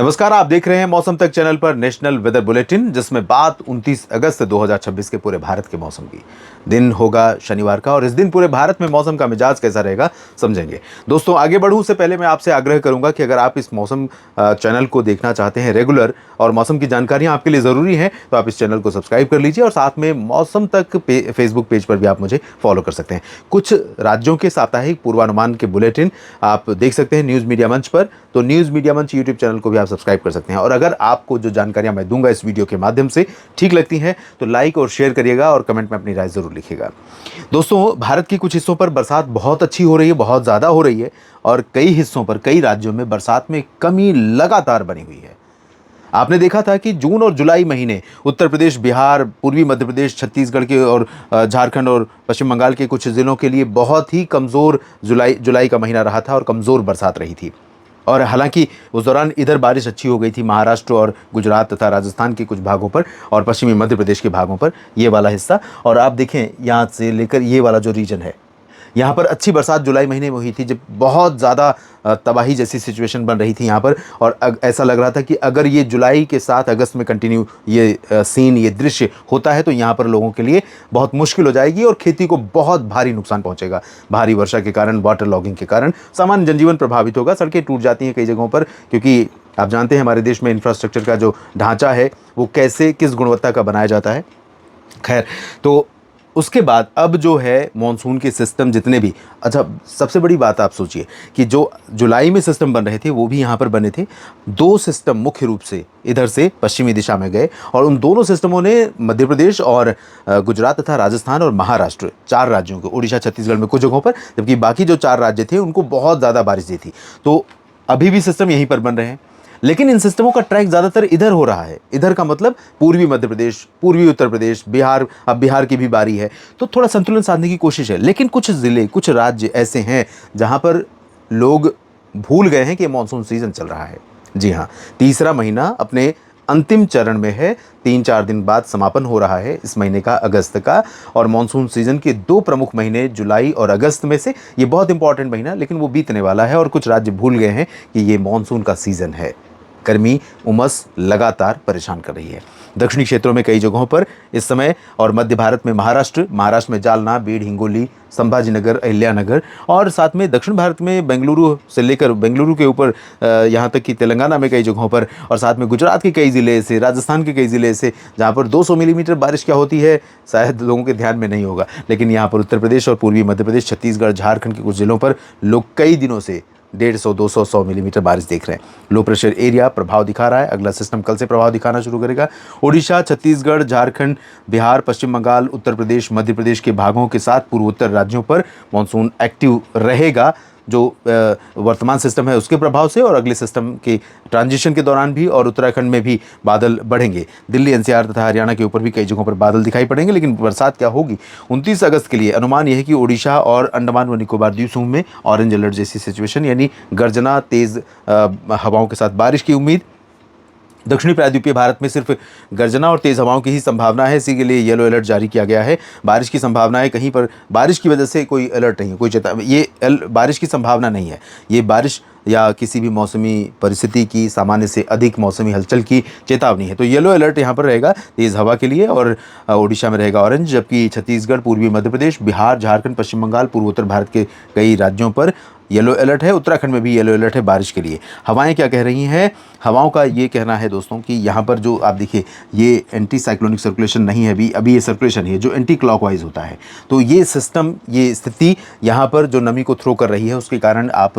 नमस्कार, आप देख रहे हैं मौसम तक चैनल पर नेशनल वेदर बुलेटिन, जिसमें बात 29 अगस्त 2026 के पूरे भारत के मौसम की। दिन होगा शनिवार का और इस दिन पूरे भारत में मौसम का मिजाज कैसा रहेगा समझेंगे। दोस्तों, आगे बढ़ूं उससे पहले मैं आपसे आग्रह करूंगा कि अगर आप इस मौसम चैनल को देखना चाहते हैं रेगुलर और मौसम की जानकारियां आपके लिए ज़रूरी हैं, तो आप इस चैनल को सब्सक्राइब कर लीजिए और साथ में मौसम तक फेसबुक पेज पर भी आप मुझे फॉलो कर सकते हैं। कुछ राज्यों के साप्ताहिक पूर्वानुमान के बुलेटिन आप देख सकते हैं न्यूज़ मीडिया मंच पर, तो न्यूज़ मीडिया मंच यूट्यूब चैनल को भी आप सब्सक्राइब कर सकते हैं। और अगर आपको जो जानकारियां मैं दूंगा इस वीडियो के माध्यम से ठीक लगती हैं तो लाइक और शेयर करिएगा और कमेंट में अपनी राय जरूर लिखिएगा। दोस्तों, भारत के कुछ हिस्सों पर बरसात बहुत अच्छी हो रही है, बहुत ज़्यादा हो रही है और कई हिस्सों पर, कई राज्यों में बरसात में कमी लगातार बनी हुई है। आपने देखा था कि जून और जुलाई महीने उत्तर प्रदेश, बिहार, पूर्वी मध्य प्रदेश, छत्तीसगढ़ के और झारखंड और पश्चिम बंगाल के कुछ ज़िलों के लिए बहुत ही कमज़ोर जुलाई का महीना रहा था और कमज़ोर बरसात रही थी। और हालांकि उस दौरान इधर बारिश अच्छी हो गई थी, महाराष्ट्र और गुजरात तथा राजस्थान के कुछ भागों पर और पश्चिमी मध्य प्रदेश के भागों पर, ये वाला हिस्सा। और आप देखें यहाँ से लेकर ये वाला जो रीजन है, यहाँ पर अच्छी बरसात जुलाई महीने में हुई थी, जब बहुत ज़्यादा तबाही जैसी सिचुएशन बन रही थी यहाँ पर। और ऐसा लग रहा था कि अगर ये जुलाई के साथ अगस्त में कंटिन्यू ये सीन, ये दृश्य होता है तो यहाँ पर लोगों के लिए बहुत मुश्किल हो जाएगी और खेती को बहुत भारी नुकसान पहुँचेगा। भारी वर्षा के कारण, वाटर लॉगिंग के कारण सामान्य जनजीवन प्रभावित होगा, सड़कें टूट जाती हैं कई जगहों पर, क्योंकि आप जानते हैं हमारे देश में इंफ्रास्ट्रक्चर का जो ढांचा है वो कैसे, किस गुणवत्ता का बनाया जाता है। खैर, तो उसके बाद अब जो है मॉनसून के सिस्टम जितने भी, अच्छा सबसे बड़ी बात आप सोचिए कि जो जुलाई में सिस्टम बन रहे थे वो भी यहाँ पर बने थे। दो सिस्टम मुख्य रूप से इधर से पश्चिमी दिशा में गए और उन दोनों सिस्टमों ने मध्य प्रदेश और गुजरात तथा राजस्थान और महाराष्ट्र, चार राज्यों को, उड़ीसा, छत्तीसगढ़ में कुछ जगहों पर, जबकि बाकी जो चार राज्य थे उनको बहुत ज़्यादा बारिश दी थी। तो अभी भी सिस्टम यहीं पर बन रहे हैं, लेकिन इन सिस्टमों का ट्रैक ज़्यादातर इधर हो रहा है। इधर का मतलब पूर्वी मध्य प्रदेश, पूर्वी उत्तर प्रदेश, बिहार, अब बिहार की भी बारी है, तो थोड़ा संतुलन साधने की कोशिश है। लेकिन कुछ ज़िले, कुछ राज्य ऐसे हैं जहाँ पर लोग भूल गए हैं कि मानसून सीजन चल रहा है। जी हाँ, तीसरा महीना अपने अंतिम चरण में है, 3-4 दिन बाद समापन हो रहा है इस महीने का, अगस्त का। और मानसून सीजन के दो प्रमुख महीने जुलाई और अगस्त में से ये बहुत इंपॉर्टेंट महीना, लेकिन वो बीतने वाला है और कुछ राज्य भूल गए हैं कि ये मानसून का सीजन है। गर्मी, उमस लगातार परेशान कर रही है दक्षिणी क्षेत्रों में कई जगहों पर इस समय, और मध्य भारत में महाराष्ट्र में जालना, बीड़, हिंगोली, संभाजीनगर, अहिल्यानगर, और साथ में दक्षिण भारत में बेंगलुरु से लेकर बेंगलुरु के ऊपर यहाँ तक कि तेलंगाना में कई जगहों पर, और साथ में गुजरात के कई ज़िले से, राजस्थान के कई ज़िले से, जहाँ पर 200 मिलीमीटर बारिश क्या होती है शायद लोगों के ध्यान में नहीं होगा, लेकिन यहाँ पर उत्तर प्रदेश और पूर्वी मध्य प्रदेश, छत्तीसगढ़, झारखंड के कुछ ज़िलों पर लोग कई दिनों से 150, 200, 100 मिलीमीटर बारिश देख रहे हैं। लो प्रेशर एरिया प्रभाव दिखा रहा है, अगला सिस्टम कल से प्रभाव दिखाना शुरू करेगा। ओडिशा, छत्तीसगढ़, झारखंड, बिहार, पश्चिम बंगाल, उत्तर प्रदेश, मध्य प्रदेश के भागों के साथ पूर्वोत्तर राज्यों पर मानसून एक्टिव रहेगा, जो वर्तमान सिस्टम है उसके प्रभाव से, और अगले सिस्टम के ट्रांजिशन के दौरान भी, और उत्तराखंड में भी बादल बढ़ेंगे। दिल्ली, एनसीआर तथा हरियाणा के ऊपर भी कई जगहों पर बादल दिखाई पड़ेंगे, लेकिन बरसात क्या होगी 29 अगस्त के लिए अनुमान यह है कि ओडिशा और अंडमान व निकोबार द्वीप समूह में ऑरेंज अलर्ट जैसी सिचुएशन, यानी गर्जना, तेज़ हवाओं के साथ बारिश की उम्मीद। दक्षिणी प्रायद्वीपीय भारत में सिर्फ गर्जना और तेज़ हवाओं की ही संभावना है, इसी के लिए येलो अलर्ट जारी किया गया है। बारिश की संभावना है, कहीं पर बारिश की वजह से कोई अलर्ट नहीं है, कोई चेतावनी, ये बारिश की संभावना नहीं है। ये बारिश या किसी भी मौसमी परिस्थिति की, सामान्य से अधिक मौसमी हलचल की चेतावनी है। तो येलो अलर्ट यहाँ पर रहेगा तेज़ हवा के लिए, और ओडिशा में रहेगा ऑरेंज, जबकि छत्तीसगढ़, पूर्वी मध्य प्रदेश, बिहार, झारखंड, पश्चिम बंगाल, पूर्वोत्तर भारत के कई राज्यों पर येलो अलर्ट है। उत्तराखंड में भी येलो अलर्ट है बारिश के लिए। हवाएं क्या कह रही हैं? हवाओं का ये कहना है दोस्तों कि यहाँ पर जो आप देखिए, ये एंटी साइक्लोनिक सर्कुलेशन नहीं है अभी ये सर्कुलेशन है जो एंटी क्लॉकवाइज होता है। तो ये सिस्टम, ये स्थिति यहाँ पर जो नमी को थ्रो कर रही है, उसके कारण आप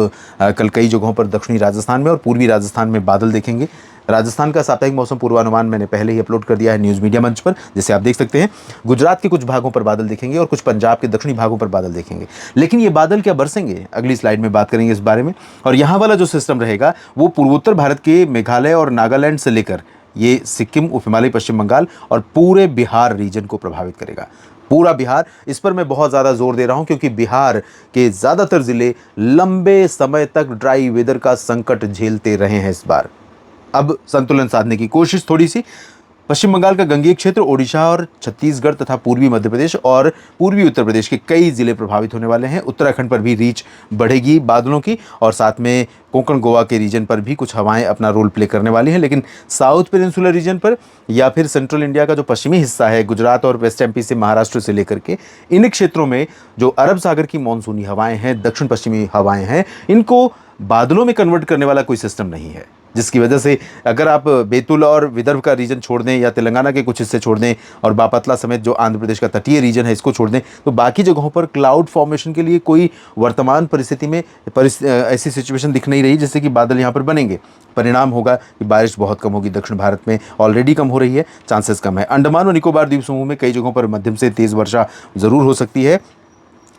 कल कई जगहों पर दक्षिणी राजस्थान में और पूर्वी राजस्थान में बादल देखेंगे। राजस्थान का साप्ताहिक मौसम पूर्वानुमान मैंने पहले ही अपलोड कर दिया है न्यूज़ मीडिया मंच पर, जिसे आप देख सकते हैं। गुजरात के कुछ भागों पर बादल देखेंगे और कुछ पंजाब के दक्षिणी भागों पर बादल देखेंगे, लेकिन ये बादल क्या बरसेंगे, अगली स्लाइड में बात करेंगे इस बारे में। और यहाँ वाला जो सिस्टम रहेगा वो पूर्वोत्तर भारत के मेघालय और नागालैंड से लेकर ये सिक्किम, उप हिमालय, पश्चिम बंगाल और पूरे बिहार रीजन को प्रभावित करेगा। पूरा बिहार, इस पर मैं बहुत ज़्यादा जोर दे रहा हूं क्योंकि बिहार के ज़्यादातर ज़िले लंबे समय तक ड्राई वेदर का संकट झेलते रहे हैं इस बार। अब संतुलन साधने की कोशिश थोड़ी सी, पश्चिम बंगाल का गंगीय क्षेत्र, ओडिशा और छत्तीसगढ़ तथा पूर्वी मध्य प्रदेश और पूर्वी उत्तर प्रदेश के कई जिले प्रभावित होने वाले हैं। उत्तराखंड पर भी रीच बढ़ेगी बादलों की, और साथ में कोंकण गोवा के रीजन पर भी कुछ हवाएं अपना रोल प्ले करने वाली हैं। लेकिन साउथ पेनिनसुलर रीजन पर या फिर सेंट्रल इंडिया का जो पश्चिमी हिस्सा है, गुजरात और वेस्ट एमपी से महाराष्ट्र से लेकर के इन क्षेत्रों में जो अरब सागर की मानसूनी हवाएं हैं, दक्षिण पश्चिमी हवाएं हैं, इनको बादलों में कन्वर्ट करने वाला कोई सिस्टम नहीं है, जिसकी वजह से अगर आप बैतूल और विदर्भ का रीजन छोड़ दें या तेलंगाना के कुछ हिस्से छोड़ दें और बापतला समेत जो आंध्र प्रदेश का तटीय रीजन है इसको छोड़ दें, तो बाकी जगहों पर क्लाउड फॉर्मेशन के लिए कोई वर्तमान परिस्थिति में ऐसी सिचुएशन दिख नहीं रही जिससे कि बादल यहाँ पर बनेंगे। परिणाम होगा कि बारिश बहुत कम होगी। दक्षिण भारत में ऑलरेडी कम हो रही है, चांसेस कम है। अंडमान और निकोबार द्वीप समूह में कई जगहों पर मध्यम से तेज़ वर्षा ज़रूर हो सकती है,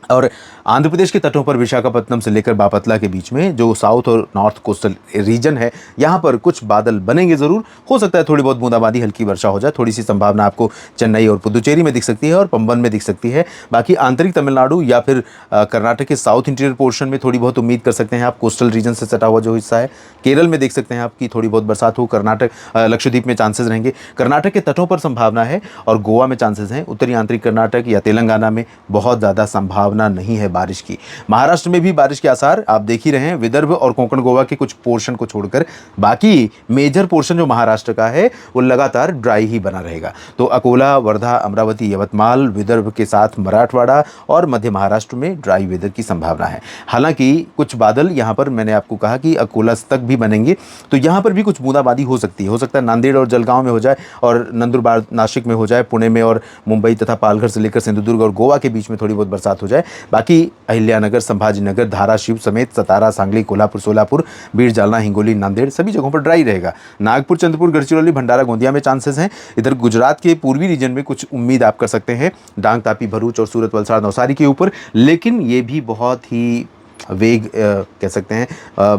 और आंध्र प्रदेश के तटों पर विशाखापत्तनम से लेकर बापतला के बीच में जो साउथ और नॉर्थ कोस्टल रीजन है, यहाँ पर कुछ बादल बनेंगे ज़रूर। हो सकता है थोड़ी बहुत बूंदाबांदी, हल्की वर्षा हो जाए। थोड़ी सी संभावना आपको चेन्नई और पुदुचेरी में दिख सकती है और पंबन में दिख सकती है। बाकी आंतरिक तमिलनाडु या फिर कर्नाटक के साउथ इंटीरियर पोर्शन में थोड़ी बहुत उम्मीद कर सकते हैं आप। कोस्टल रीजन से सटा हुआ जो हिस्सा है, केरल में देख सकते हैं आपकी थोड़ी बहुत बरसात हो। कर्नाटक, लक्षद्वीप में चांसेस रहेंगे। कर्नाटक के तटों पर संभावना है और गोवा में चांसेस हैं। उत्तरी आंतरिक कर्नाटक या तेलंगाना में बहुत ज़्यादा संभावना नहीं है बारिश की। महाराष्ट्र में भी बारिश के आसार आप देख ही रहे हैं। विदर्भ और कोंकण गोवा के कुछ पोर्शन को छोड़कर बाकी मेजर पोर्शन जो महाराष्ट्र का है वो लगातार ड्राई ही बना रहेगा। तो अकोला, वर्धा, अमरावती, यवतमाल, विदर्भ के साथ मराठवाड़ा और मध्य महाराष्ट्र में ड्राई वेदर की संभावना है। हालांकि कुछ बादल यहाँ पर मैंने आपको कहा कि अकोला तक भी बनेंगे, तो यहाँ पर भी कुछ बूंदाबांदी हो सकती है। हो सकता है नांदेड़ और जलगांव में हो जाए और नंदुरबार, नासिक में हो जाए, पुणे में और मुंबई तथा पालघर से लेकर सिंधुदुर्ग और गोवा के बीच में थोड़ी बहुत बरसात हो जाए। बाकी अहिल्यानगर, संभाजीनगर, धाराशिव समेत सतारा, सांगली, कोल्हापुर, सोलापुर, बीड़, जालना, हिंगोली, नांदेड़ सभी जगहों पर ड्राई रहेगा। नागपुर, चंद्रपुर, गढ़चिरौली, भंडारा, गोंदिया में चांसेस हैं। इधर गुजरात के पूर्वी रीजन में कुछ उम्मीद आप कर सकते हैं, डांग, तापी, भरूच और सूरत, वलसाड़, नवसारी के ऊपर, लेकिन ये भी बहुत ही वेग कह सकते हैं,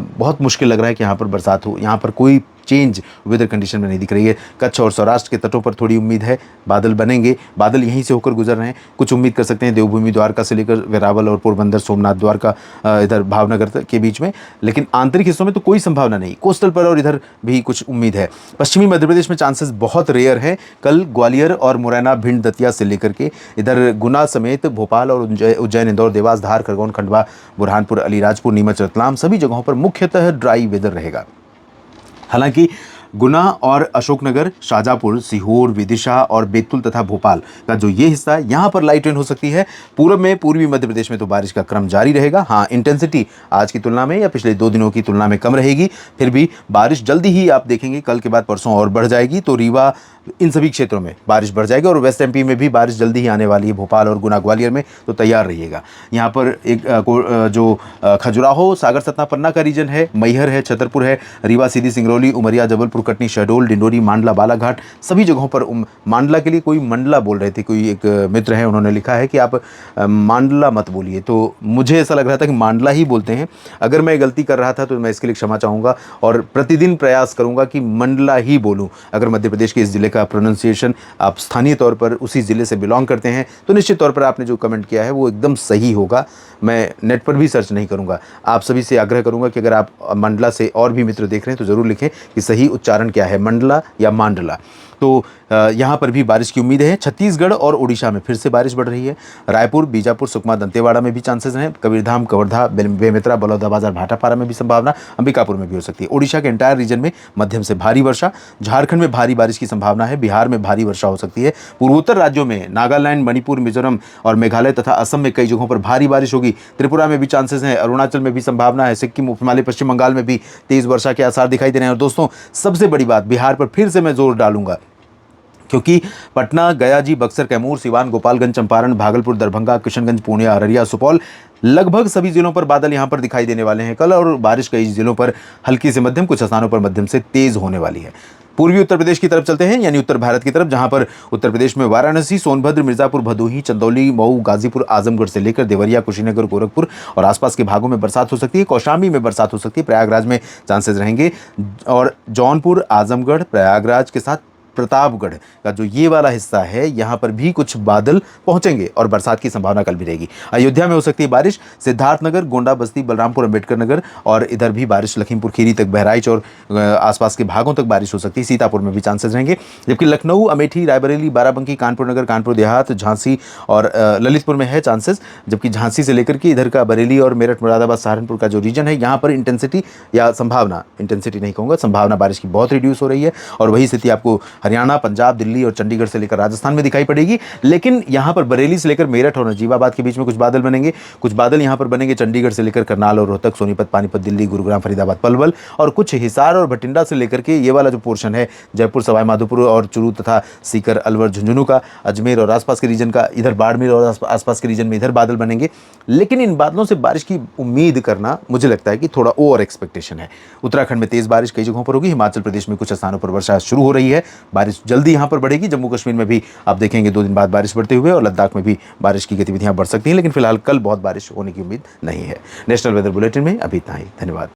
बहुत मुश्किल लग रहा है कि यहाँ पर बरसात हो। यहाँ पर कोई चेंज वेदर कंडीशन में नहीं दिख रही है। कच्छ और सौराष्ट्र के तटों पर थोड़ी उम्मीद है, बादल बनेंगे। बादल यहीं से होकर गुजर रहे हैं। कुछ उम्मीद कर सकते हैं देवभूमि, द्वारका से लेकर वेरावल और पोरबंदर, सोमनाथ, द्वारका, इधर भावनगर के बीच में, लेकिन आंतरिक हिस्सों में तो कोई संभावना नहीं। कोस्टल पर और इधर भी कुछ उम्मीद है। पश्चिमी मध्य प्रदेश में चांसेस बहुत रेयर है। कल ग्वालियर और मुरैना, भिंड, दतिया से लेकर के इधर गुना समेत भोपाल और उज्जैन, इंदौर, देवास, धार, खरगोन, खंडवा, बुरहानपुर, अलीराजपुर, नीमच, रतलाम सभी जगहों पर मुख्यतः ड्राई वेदर रहेगा। हालांकि गुना और अशोकनगर, शाजापुर, सीहोर, विदिशा और बैतूल तथा भोपाल का जो ये हिस्सा है, यहाँ पर लाइट रेन हो सकती है। पूर्व में, पूर्वी मध्य प्रदेश में तो बारिश का क्रम जारी रहेगा। हाँ, इंटेंसिटी आज की तुलना में या पिछले 2 दिनों की तुलना में कम रहेगी, फिर भी बारिश जल्दी ही आप देखेंगे कल के बाद परसों और बढ़ जाएगी। तो रीवा, इन सभी क्षेत्रों में बारिश बढ़ जाएगी और वेस्ट एमपी में भी बारिश जल्दी ही आने वाली है, भोपाल और गुना, ग्वालियर में, तो तैयार रहिएगा। यहाँ पर एक जो खजुराहो, सागर, सतना, पन्ना का रीजन है, मैहर है, छतरपुर है, रीवा, सीधी, सिंगरौली, उमरिया, जबलपुर, कटनी, शहडोल, डिंडोरी, मांडला, बालाघाट सभी जगहों पर मांडला के लिए कोई मंडला बोल रहे थे, कोई एक मित्र है, उन्होंने लिखा है कि आप मांडला मत बोलिए, तो मुझे ऐसा लग रहा था कि मांडला ही बोलते हैं। अगर मैं गलती कर रहा था तो मैं इसके लिए क्षमा चाहूँगा और प्रतिदिन प्रयास करूँगा कि मंडला ही बोलूँ। अगर मध्य प्रदेश के इस जिले का प्रोनाउंसिएशन आप स्थानीय तौर पर उसी ज़िले से बिलोंग करते हैं तो निश्चित तौर पर आपने जो कमेंट किया है वो एकदम सही होगा। मैं नेट पर भी सर्च नहीं करूँगा। आप सभी से आग्रह करूँगा कि अगर आप मंडला से और भी मित्र देख रहे हैं तो ज़रूर लिखें कि सही उच्चारण क्या है, मंडला या मांडला। तो यहाँ पर भी बारिश की उम्मीद है। छत्तीसगढ़ और उड़ीसा में फिर से बारिश बढ़ रही है। रायपुर, बीजापुर, सुकमा, दंतेवाड़ा में भी चांसेस हैं। कबीरधाम, कवर्धा, बेमेतरा, बलौदाबाजार, भाटापारा में भी संभावना, अंबिकापुर में भी हो सकती है। उड़ीसा के एंटायर रीजन में मध्यम से भारी वर्षा। झारखंड में भारी बारिश की संभावना है। बिहार में भारी वर्षा हो सकती है। पूर्वोत्तर राज्यों में नागालैंड, मणिपुर, मिजोरम और मेघालय तथा असम में कई जगहों पर भारी बारिश होगी। त्रिपुरा में भी चांसेस हैं। अरुणाचल में भी संभावना है। सिक्किम, हिमालय, पश्चिम बंगाल में भी तेज़ वर्षा के आसार दिखाई दे रहे हैं। और दोस्तों, सबसे बड़ी बात, बिहार पर फिर से मैं जोर डालूंगा क्योंकि पटना, गया जी, बक्सर, कैमूर, सिवान, गोपालगंज, चंपारण, भागलपुर, दरभंगा, किशनगंज, पूर्णिया, अररिया, सुपौल, लगभग सभी जिलों पर बादल यहां पर दिखाई देने वाले हैं कल। और बारिश कई जिलों पर हल्की से मध्यम, कुछ स्थानों पर मध्यम से तेज होने वाली है। पूर्वी उत्तर प्रदेश की तरफ चलते हैं, यानी उत्तर भारत की तरफ, जहां पर उत्तर प्रदेश में वाराणसी, सोनभद्र, मिर्जापुर, भदोही, चंदौली, मऊ, गाजीपुर, आजमगढ़ से लेकर देवरिया, कुशीनगर, गोरखपुर और आसपास के भागों में बरसात हो सकती है। कौशाम्बी में बरसात हो सकती है। प्रयागराज में चांसेस रहेंगे और जौनपुर, आजमगढ़, प्रयागराज के साथ प्रतापगढ़ का जो ये वाला हिस्सा है, यहाँ पर भी कुछ बादल पहुंचेंगे और बरसात की संभावना कल भी रहेगी। अयोध्या में हो सकती है बारिश, सिद्धार्थनगर, गोंडा, बस्ती, बलरामपुर, अंबेडकर नगर और इधर भी बारिश, लखीमपुर खीरी तक, बहराइच और आसपास के भागों तक बारिश हो सकती है। सीतापुर में भी चांसेस रहेंगे। जबकि लखनऊ, अमेठी, रायबरेली, बाराबंकी, कानपुर नगर, कानपुर देहात, झांसी और ललितपुर में है चांसेस। जबकि झांसी से लेकर के इधर का बरेली और मेरठ, मुरादाबाद, सहारनपुर का जो रीजन है, यहाँ पर इंटेंसिटी या संभावना, इंटेंसिटी नहीं कहूँगा, संभावना बारिश की बहुत रिड्यूस हो रही है। और वही स्थिति आपको हरियाणा, पंजाब, दिल्ली और चंडीगढ़ से लेकर राजस्थान में दिखाई पड़ेगी। लेकिन यहाँ पर बरेली से लेकर मेरठ और नजीबाबाद के बीच में कुछ बादल बनेंगे। कुछ बादल यहाँ पर बनेंगे चंडीगढ़ से लेकर करनाल और रोहतक, सोनीपत, पानीपत, दिल्ली, गुरुग्राम, फरीदाबाद, पलवल और कुछ हिसार और भटिंडा से लेकर के ये वाला जो पोर्शन है, जयपुर, सवाई माधोपुर और चूरू तथा सीकर, अलवर, झुंझुनू का, अजमेर और आसपास के रीजन का, इधर बाड़मेर और आसपास के रीजन में इधर बादल बनेंगे। लेकिन इन बादलों से बारिश की उम्मीद करना मुझे लगता है कि थोड़ा ओवर एक्सपेक्टेशन है। उत्तराखंड में तेज बारिश कई जगहों पर होगी। हिमाचल प्रदेश में कुछ स्थानों पर वर्षा शुरू हो रही है। बारिश जल्दी यहां पर बढ़ेगी। जम्मू कश्मीर में भी आप देखेंगे 2 दिन बाद बारिश बढ़ते हुए, और लद्दाख में भी बारिश की गतिविधियां बढ़ सकती हैं। लेकिन फिलहाल कल बहुत बारिश होने की उम्मीद नहीं है। नेशनल वेदर बुलेटिन में अभी इतना ही। धन्यवाद।